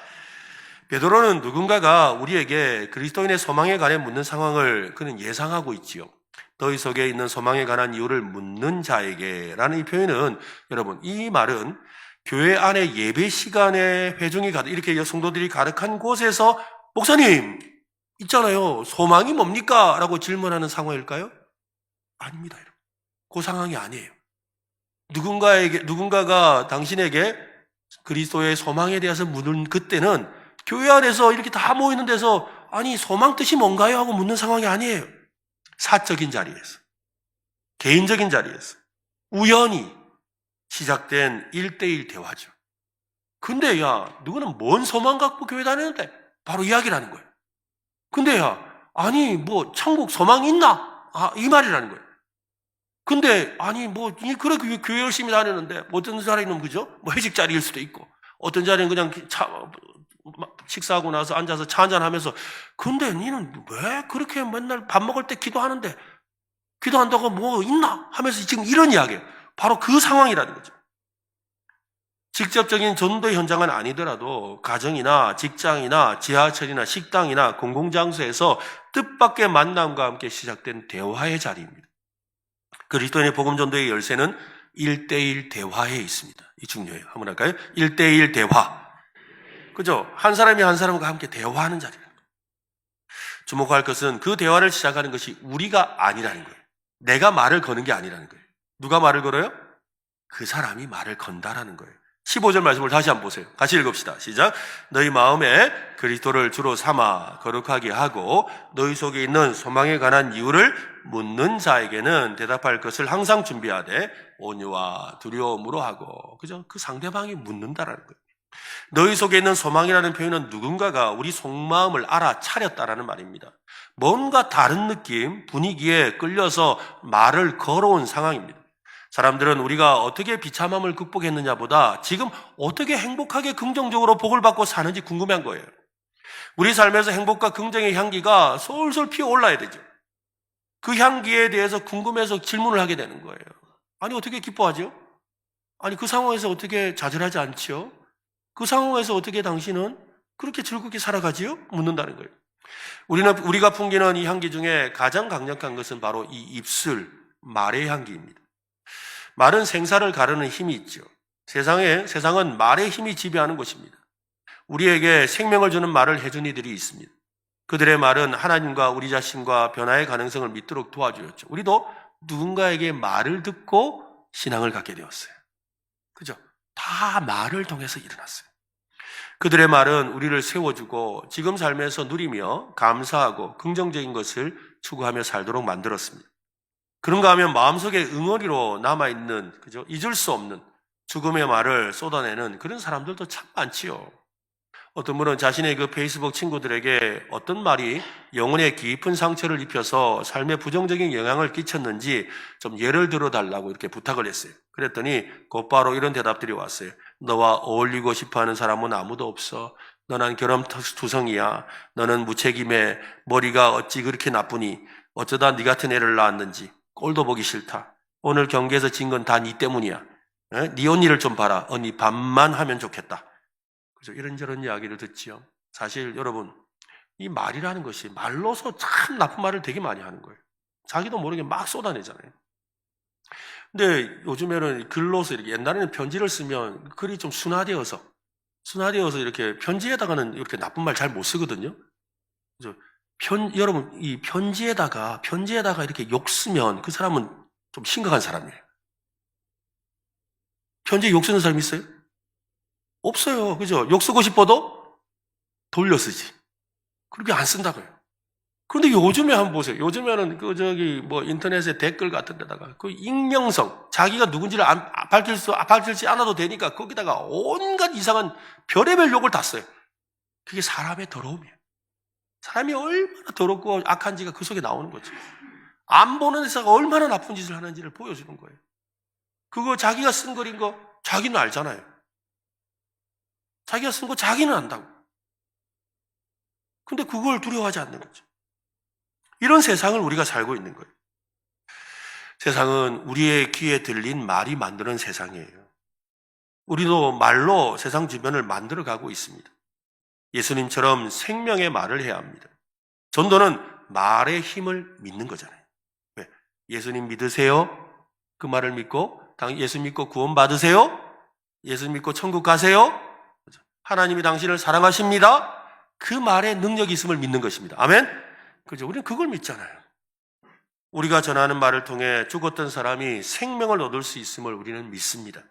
베드로는 누군가가 우리에게 그리스도인의 소망에 관해 묻는 상황을 그는 예상하고 있지요. 너희 속에 있는 소망에 관한 이유를 묻는 자에게라는 이 표현은 여러분, 이 말은 교회 안에 예배 시간에 회중이 이렇게 성도들이 가득한 곳에서 목사님 있잖아요. 소망이 뭡니까? 라고 질문하는 상황일까요? 아닙니다, 여러분. 그 상황이 아니에요. 누군가가 당신에게 그리스도의 소망에 대해서 묻는 그때는 교회 안에서 이렇게 다 모이는 데서 아니 소망 뜻이 뭔가요? 하고 묻는 상황이 아니에요. 사적인 자리에서, 개인적인 자리에서 우연히 시작된 1대1 대화죠. 근데 누구는 뭔 소망 갖고 교회 다니는데? 바로 이야기를 하는 거예요. 근데 아니 천국 소망 있나? 이 말이라는 거예요. 근데 그래 교회 열심히 다니는데 어떤 자리는 그죠? 회식 자리일 수도 있고 어떤 자리는 그냥 식사하고 나서 앉아서 차 한잔 하면서 근데 니는 왜 그렇게 맨날 밥 먹을 때 기도하는데 기도한다고 뭐 있나? 하면서 지금 이런 이야기예요. 바로 그 상황이라는 거죠. 직접적인 전도 현장은 아니더라도 가정이나 직장이나 지하철이나 식당이나 공공장소에서 뜻밖의 만남과 함께 시작된 대화의 자리입니다. 그리스도인의 복음 전도의 열쇠는 1대1 대화에 있습니다. 이 중요해요. 한번 할까요? 1대1 대화. 그죠? 한 사람이 한 사람과 함께 대화하는 자리라는 거예요. 주목할 것은 그 대화를 시작하는 것이 우리가 아니라는 거예요. 내가 말을 거는 게 아니라는 거예요. 누가 말을 걸어요? 그 사람이 말을 건다라는 거예요. 15절 말씀을 다시 한번 보세요. 같이 읽읍시다. 시작. 너희 마음에 그리스도를 주로 삼아 거룩하게 하고 너희 속에 있는 소망에 관한 이유를 묻는 자에게는 대답할 것을 항상 준비하되 온유와 두려움으로 하고, 그죠? 그 상대방이 묻는다라는 거예요. 너희 속에 있는 소망이라는 표현은 누군가가 우리 속마음을 알아차렸다라는 말입니다. 뭔가 다른 느낌, 분위기에 끌려서 말을 걸어온 상황입니다. 사람들은 우리가 어떻게 비참함을 극복했느냐보다 지금 어떻게 행복하게 긍정적으로 복을 받고 사는지 궁금한 거예요. 우리 삶에서 행복과 긍정의 향기가 솔솔 피어올라야 되죠. 그 향기에 대해서 궁금해서 질문을 하게 되는 거예요. 아니 어떻게 기뻐하죠? 아니 그 상황에서 어떻게 좌절하지 않지요? 그 상황에서 어떻게 당신은 그렇게 즐겁게 살아가지요? 묻는다는 거예요. 우리가 풍기는 이 향기 중에 가장 강력한 것은 바로 이 입술, 말의 향기입니다. 말은 생사를 가르는 힘이 있죠. 세상은 말의 힘이 지배하는 곳입니다. 우리에게 생명을 주는 말을 해준 이들이 있습니다. 그들의 말은 하나님과 우리 자신과 변화의 가능성을 믿도록 도와주었죠. 우리도 누군가에게 말을 듣고 신앙을 갖게 되었어요. 그죠? 다 말을 통해서 일어났어요. 그들의 말은 우리를 세워주고 지금 삶에서 누리며 감사하고 긍정적인 것을 추구하며 살도록 만들었습니다. 그런가 하면 마음속에 응어리로 남아있는, 그죠? 잊을 수 없는 죽음의 말을 쏟아내는 그런 사람들도 참 많지요. 어떤 분은 자신의 그 페이스북 친구들에게 어떤 말이 영혼에 깊은 상처를 입혀서 삶에 부정적인 영향을 끼쳤는지 좀 예를 들어달라고 이렇게 부탁을 했어요. 그랬더니 곧바로 이런 대답들이 왔어요. 너와 어울리고 싶어하는 사람은 아무도 없어. 너는 결함투성이야. 너는 무책임해. 머리가 어찌 그렇게 나쁘니. 어쩌다 네 같은 애를 낳았는지. 꼴도 보기 싫다. 오늘 경기에서 진 건 다 네 때문이야. 네 언니를 좀 봐라. 언니 반만 하면 좋겠다. 그죠? 이런저런 이야기를 듣지요. 사실 여러분, 이 말이라는 것이 말로서 참 나쁜 말을 되게 많이 하는 거예요. 자기도 모르게 막 쏟아내잖아요. 근데 요즘에는 글로서 이렇게, 옛날에는 편지를 쓰면 글이 좀 순화되어서 이렇게 편지에다가는 이렇게 나쁜 말 잘 못 쓰거든요. 그죠? 여러분, 이 편지에다가 이렇게 욕 쓰면 그 사람은 좀 심각한 사람이에요. 편지에 욕 쓰는 사람 있어요? 없어요. 그죠? 욕 쓰고 싶어도 돌려 쓰지. 그렇게 안 쓴다고요. 그런데 요즘에 한번 보세요. 요즘에는 인터넷에 댓글 같은 데다가 그 익명성, 자기가 누군지를 밝힐지 않아도 되니까 거기다가 온갖 이상한 별의별 욕을 다 써요. 그게 사람의 더러움이에요. 사람이 얼마나 더럽고 악한지가 그 속에 나오는 거죠. 안 보는 데서가 얼마나 나쁜 짓을 하는지를 보여주는 거예요. 그거 자기가 쓴 글인 거 자기는 알잖아요. 자기가 쓴 거 자기는 안다고. 근데 그걸 두려워하지 않는 거죠. 이런 세상을 우리가 살고 있는 거예요. 세상은 우리의 귀에 들린 말이 만드는 세상이에요. 우리도 말로 세상 주변을 만들어가고 있습니다. 예수님처럼 생명의 말을 해야 합니다. 전도는 말의 힘을 믿는 거잖아요. 왜? 예수님 믿으세요? 그 말을 믿고 예수 믿고 구원 받으세요? 예수 믿고 천국 가세요? 하나님이 당신을 사랑하십니다. 그 말에 능력이 있음을 믿는 것입니다. 아멘? 그죠? 우리는 그걸 믿잖아요. 우리가 전하는 말을 통해 죽었던 사람이 생명을 얻을 수 있음을 우리는 믿습니다.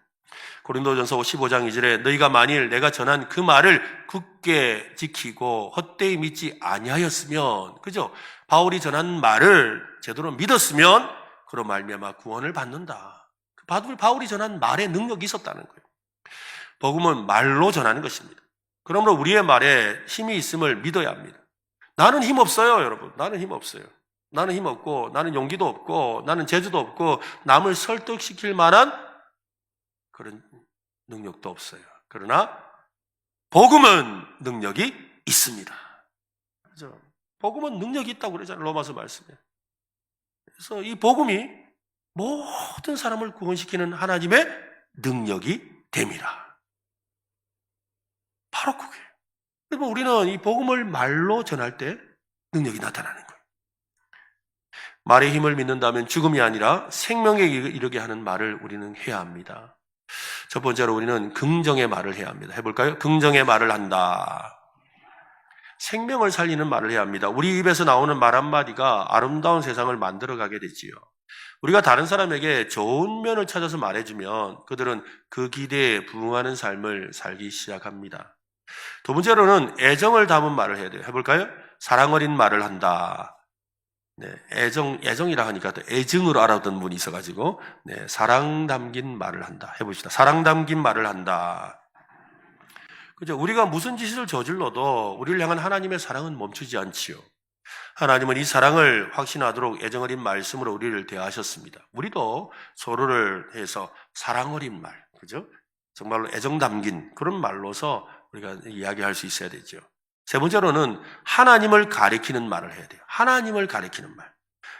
고린도전서 15장 2절에 너희가 만일 내가 전한 그 말을 굳게 지키고 헛되이 믿지 아니하였으면, 그죠? 바울이 전한 말을 제대로 믿었으면 그로 말미암아 구원을 받는다. 바울이 전한 말에 능력이 있었다는 거예요. 복음은 말로 전하는 것입니다. 그러므로 우리의 말에 힘이 있음을 믿어야 합니다. 나는 힘 없어요, 여러분. 나는 힘 없어요. 나는 힘 없고, 나는 용기도 없고, 나는 재주도 없고, 남을 설득시킬 만한 그런 능력도 없어요. 그러나 복음은 능력이 있습니다. 그죠? 복음은 능력이 있다고 그러잖아요. 로마서 말씀에. 그래서 이 복음이 모든 사람을 구원시키는 하나님의 능력이 됩니다. 바로 그게요. 그리고 우리는 이 복음을 말로 전할 때 능력이 나타나는 거예요. 말의 힘을 믿는다면 죽음이 아니라 생명에 이르게 하는 말을 우리는 해야 합니다. 첫 번째로 우리는 긍정의 말을 해야 합니다. 해볼까요? 긍정의 말을 한다. 생명을 살리는 말을 해야 합니다. 우리 입에서 나오는 말 한마디가 아름다운 세상을 만들어가게 되지요. 우리가 다른 사람에게 좋은 면을 찾아서 말해주면 그들은 그 기대에 부응하는 삶을 살기 시작합니다. 두 번째로는 애정을 담은 말을 해야 돼요. 해볼까요? 사랑 어린 말을 한다. 네, 애정이라 하니까 또 애증으로 알아듣는 분이 있어가지고, 네, 사랑 담긴 말을 한다. 해봅시다. 사랑 담긴 말을 한다. 그죠? 우리가 무슨 짓을 저질러도 우리를 향한 하나님의 사랑은 멈추지 않지요. 하나님은 이 사랑을 확신하도록 애정 어린 말씀으로 우리를 대하셨습니다. 우리도 서로를 해서 사랑 어린 말, 그죠? 정말로 애정 담긴 그런 말로서 우리가 이야기할 수 있어야 되죠. 세 번째로는 하나님을 가리키는 말을 해야 돼요. 하나님을 가리키는 말.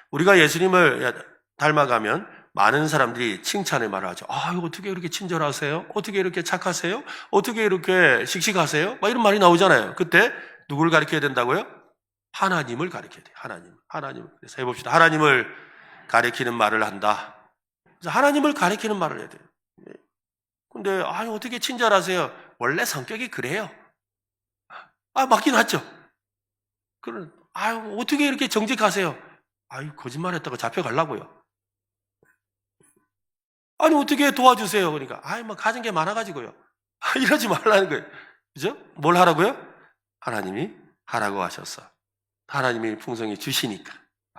우리가 예수님을 닮아가면 많은 사람들이 칭찬의 말을 하죠. 아, 어떻게 이렇게 친절하세요? 어떻게 이렇게 착하세요? 어떻게 이렇게 씩씩하세요? 막 이런 말이 나오잖아요. 그때 누구를 가리켜야 된다고요? 하나님을 가리켜야 돼요. 하나님. 그래서 해봅시다. 하나님을 가리키는 말을 한다. 그래서 하나님을 가리키는 말을 해야 돼요. 근데 어떻게 친절하세요? 원래 성격이 그래요. 맞긴 하죠. 그럼 어떻게 이렇게 정직하세요? 거짓말했다가 잡혀가려고요. 어떻게 도와주세요? 그러니까 뭐 가진 게 많아가지고요. 이러지 말라는 거예요. 그죠? 뭘 하라고요? 하나님이 하라고 하셨어. 하나님이 풍성히 주시니까.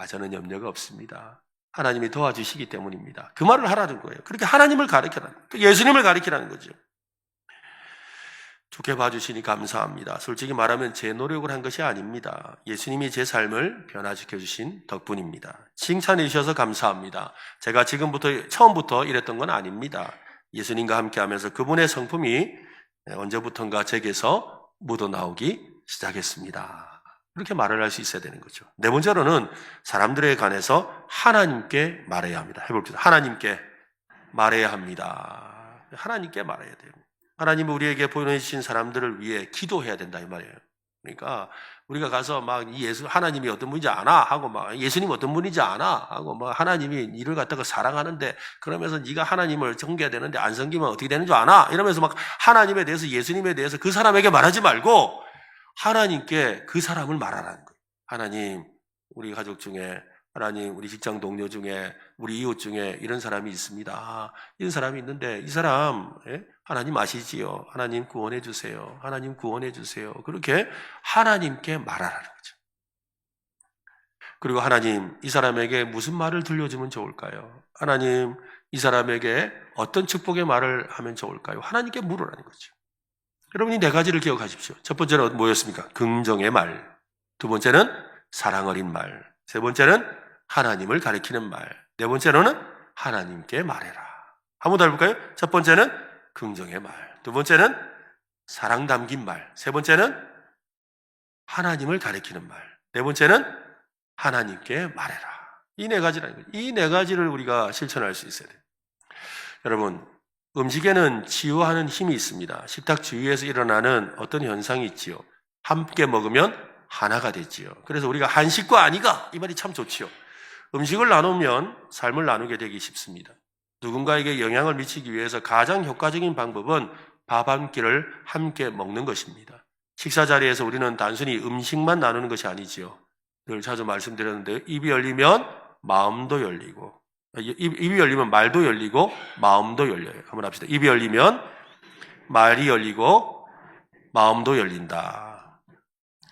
저는 염려가 없습니다. 하나님이 도와주시기 때문입니다. 그 말을 하라는 거예요. 그렇게 하나님을 가르치라는 거예요. 예수님을 가르치라는 거죠. 좋게 봐주시니 감사합니다. 솔직히 말하면 제 노력을 한 것이 아닙니다. 예수님이 제 삶을 변화시켜 주신 덕분입니다. 칭찬해 주셔서 감사합니다. 제가 처음부터 이랬던 건 아닙니다. 예수님과 함께 하면서 그분의 성품이 언제부턴가 제게서 묻어나오기 시작했습니다. 그렇게 말을 할 수 있어야 되는 거죠. 네 번째로는 사람들에 관해서 하나님께 말해야 합니다. 해볼게요. 하나님께 말해야 합니다. 하나님께 말해야 돼요. 하나님이 우리에게 보내주신 사람들을 위해 기도해야 된다 이 말이에요. 그러니까 우리가 가서 하나님이 어떤 분인지 아나 하고 예수님 어떤 분인지 아나 하고 하나님이 이를 갖다가 사랑하는데 그러면서 네가 하나님을 섬겨야 되는데 안 섬기면 어떻게 되는 줄 아나 이러면서 하나님에 대해서 예수님에 대해서 그 사람에게 말하지 말고 하나님께 그 사람을 말하라는 거예요. 하나님, 우리 가족 중에, 하나님, 우리 직장 동료 중에, 우리 이웃 중에 이런 사람이 있습니다. 이런 사람이 있는데 이 사람 하나님 아시지요? 하나님 구원해 주세요. 하나님 구원해 주세요. 그렇게 하나님께 말하라는 거죠. 그리고 하나님, 이 사람에게 무슨 말을 들려주면 좋을까요? 하나님, 이 사람에게 어떤 축복의 말을 하면 좋을까요? 하나님께 물으라는 거죠. 여러분이 네 가지를 기억하십시오. 첫 번째는 뭐였습니까? 긍정의 말. 두 번째는 사랑 어린 말. 세 번째는 하나님을 가리키는 말. 네 번째로는 하나님께 말해라. 한번 더 해볼까요? 첫 번째는 긍정의 말. 두 번째는 사랑 담긴 말. 세 번째는 하나님을 가리키는 말. 네 번째는 하나님께 말해라. 이 네 가지라는 거예요. 이 네 가지를 우리가 실천할 수 있어야 돼요. 여러분, 음식에는 치유하는 힘이 있습니다. 식탁 주위에서 일어나는 어떤 현상이 있지요. 함께 먹으면 하나가 되지요. 그래서 우리가 한식과 아니가 이 말이 참 좋지요. 음식을 나누면 삶을 나누게 되기 쉽습니다. 누군가에게 영향을 미치기 위해서 가장 효과적인 방법은 밥 한 끼를 함께 먹는 것입니다. 식사 자리에서 우리는 단순히 음식만 나누는 것이 아니지요. 늘 자주 말씀드렸는데 입이 열리면 마음도 열리고 입이 열리면 말도 열리고 마음도 열려요. 한번 합시다. 입이 열리면 말이 열리고 마음도 열린다.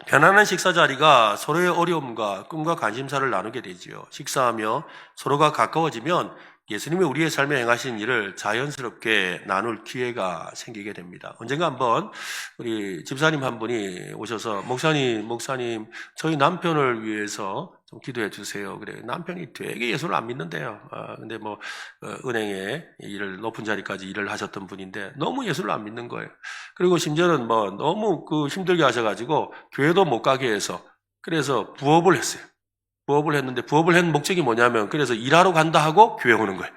편안한 식사 자리가 서로의 어려움과 꿈과 관심사를 나누게 되지요. 식사하며 서로가 가까워지면 예수님이 우리의 삶에 행하신 일을 자연스럽게 나눌 기회가 생기게 됩니다. 언젠가 한번 우리 집사님 한 분이 오셔서 목사님 저희 남편을 위해서 좀 기도해 주세요. 그래 남편이 되게 예수를 안 믿는데요. 근데 은행에 높은 자리까지 일을 하셨던 분인데 너무 예수를 안 믿는 거예요. 그리고 심지어는 너무 힘들게 하셔가지고 교회도 못 가게 해서 그래서 부업을 했어요. 부업을 했는데 부업을 한 목적이 뭐냐면 그래서 일하러 간다 하고 교회 오는 거예요.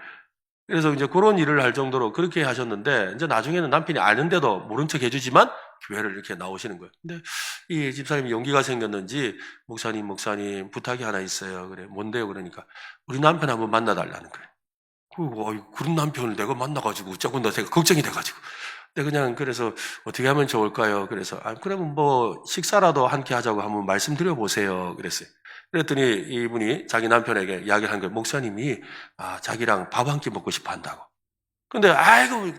그래서 이제 그런 일을 할 정도로 그렇게 하셨는데 이제 나중에는 남편이 아는데도 모른 척 해주지만 교회를 이렇게 나오시는 거예요. 근데 이 집사님이 용기가 생겼는지 목사님 부탁이 하나 있어요. 그래 뭔데요? 그러니까 우리 남편 한번 만나달라는 거예요. 그런 남편을 내가 만나가지고 조금 더 제가 걱정이 돼가지고. 그냥 그래서 어떻게 하면 좋을까요? 그래서 그러면 식사라도 함께 하자고 한번 말씀드려 보세요. 그랬어요. 그랬더니 이분이 자기 남편에게 이야기를 한 거예요. 목사님이 자기랑 밥 한 끼 먹고 싶어 한다고. 근데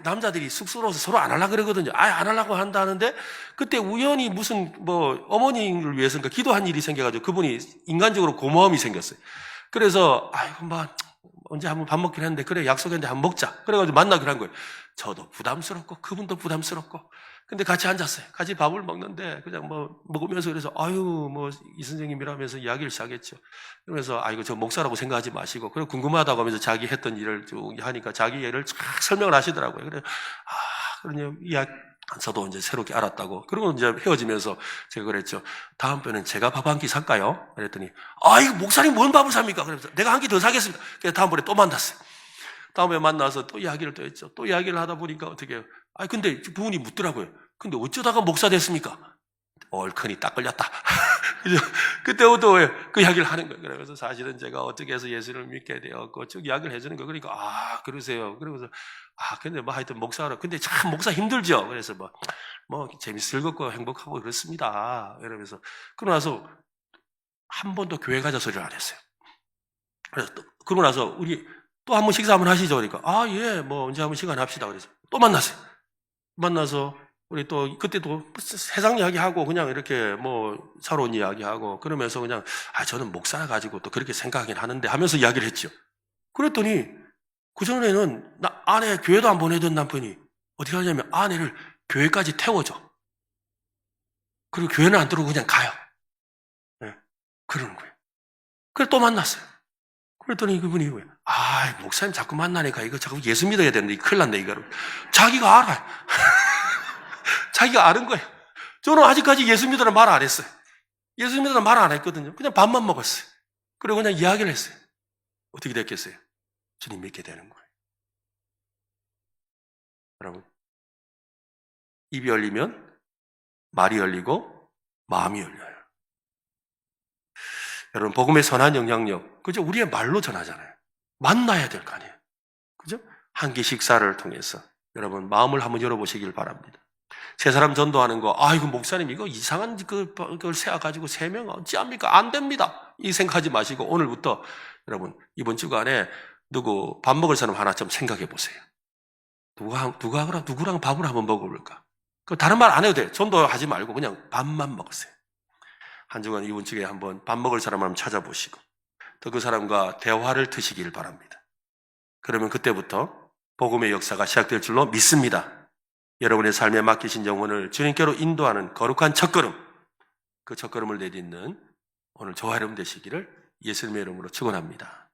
남자들이 쑥스러워서 서로 안 하려고 그러거든요. 안 하려고 한다 하는데 그때 우연히 무슨 어머니를 위해서인가 기도한 일이 생겨가지고 그분이 인간적으로 고마움이 생겼어요. 그래서 언제 한번 밥 먹기로 했는데 그래 약속했는데 한번 먹자. 그래가지고 만나기로 한 거예요. 저도 부담스럽고 그분도 부담스럽고 근데 같이 앉았어요. 같이 밥을 먹는데 그냥 먹으면서 그래서 이 선생님이라면서 이야기를 시작했죠. 그러면서 저 목사라고 생각하지 마시고 그리고 궁금하다고 하면서 자기 했던 일을 쭉 하니까 자기 일을 쫙 설명을 하시더라고요. 그래 그러냐 저도 이제 새롭게 알았다고. 그리고 이제 헤어지면서 제가 그랬죠. 다음번에는 제가 밥 한 끼 살까요? 그랬더니 이거 목사님 뭔 밥을 삽니까? 그래서 내가 한 끼 더 사겠습니다. 그래서 다음번에 또 만났어요. 다음에 만나서 또 이야기를 또 했죠. 또 이야기를 하다 보니까 어떻게 해요? 근데 부모님 묻더라고요. 근데 어쩌다가 목사 됐습니까? 얼큰이 딱 걸렸다. 그죠? 그때부터 그 이야기를 하는 거예요. 그래서 사실은 제가 어떻게 해서 예수를 믿게 되었고, 쭉 이야기를 해주는 거예요. 그러니까, 아, 그러세요. 그러면서, 아, 근데 뭐 하여튼 목사로, 근데 참 목사 힘들죠. 그래서 즐겁고 행복하고 그렇습니다. 이러면서, 그러고 나서 한 번도 교회 가자 소리를 안 했어요. 그래서 그러고 나서 우리 또 한 번 식사 한번 하시죠. 그러니까, 아, 예, 언제 한번 시간 합시다. 그래서 또 만났어요. 만나서 우리 또 그때도 세상 이야기하고 그냥 이렇게 서론 이야기하고 그러면서 그냥 저는 목사 가지고 또 그렇게 생각하긴 하는데 하면서 이야기를 했죠. 그랬더니 그전에는 아내 교회도 안 보내던 남편이 어떻게 하냐면 아내를 교회까지 태워줘. 그리고 교회는 안 들어오고 그냥 가요. 네, 그러는 거예요. 그래서 또 만났어요. 그랬더니 그분이 목사님 자꾸 만나니까 이거 자꾸 예수 믿어야 되는데 큰일 났네 이거를. 자기가 알아요. 자기가 아는 거예요. 저는 아직까지 예수 믿으라 말 안 했어요. 예수 믿으라 말 안 했거든요. 그냥 밥만 먹었어요. 그리고 그냥 이야기를 했어요. 어떻게 됐겠어요? 주님 믿게 되는 거예요. 여러분, 입이 열리면 말이 열리고 마음이 열려요. 여러분, 복음의 선한 영향력, 그죠? 우리의 말로 전하잖아요. 만나야 될 거 아니에요. 그죠? 한 끼 식사를 통해서 여러분 마음을 한번 열어보시길 바랍니다. 세 사람 전도하는 거, 이거 목사님 이거 이상한 그걸 세워가지고 3명 어찌합니까? 안 됩니다. 이 생각하지 마시고 오늘부터 여러분 이번 주간에 누구 밥 먹을 사람 하나 좀 생각해 보세요. 누구랑 밥을 한번 먹어볼까? 다른 말 안 해도 돼요. 전도하지 말고 그냥 밥만 먹으세요. 한 주간 이번 주에 한번 밥 먹을 사람 한번 찾아보시고 또 그 사람과 대화를 트시길 바랍니다. 그러면 그때부터 복음의 역사가 시작될 줄로 믿습니다. 여러분의 삶에 맡기신 영혼을 주님께로 인도하는 거룩한 첫걸음, 그 첫걸음을 내딛는 오늘 저와 여러분 되시기를 예수님의 이름으로 축원합니다.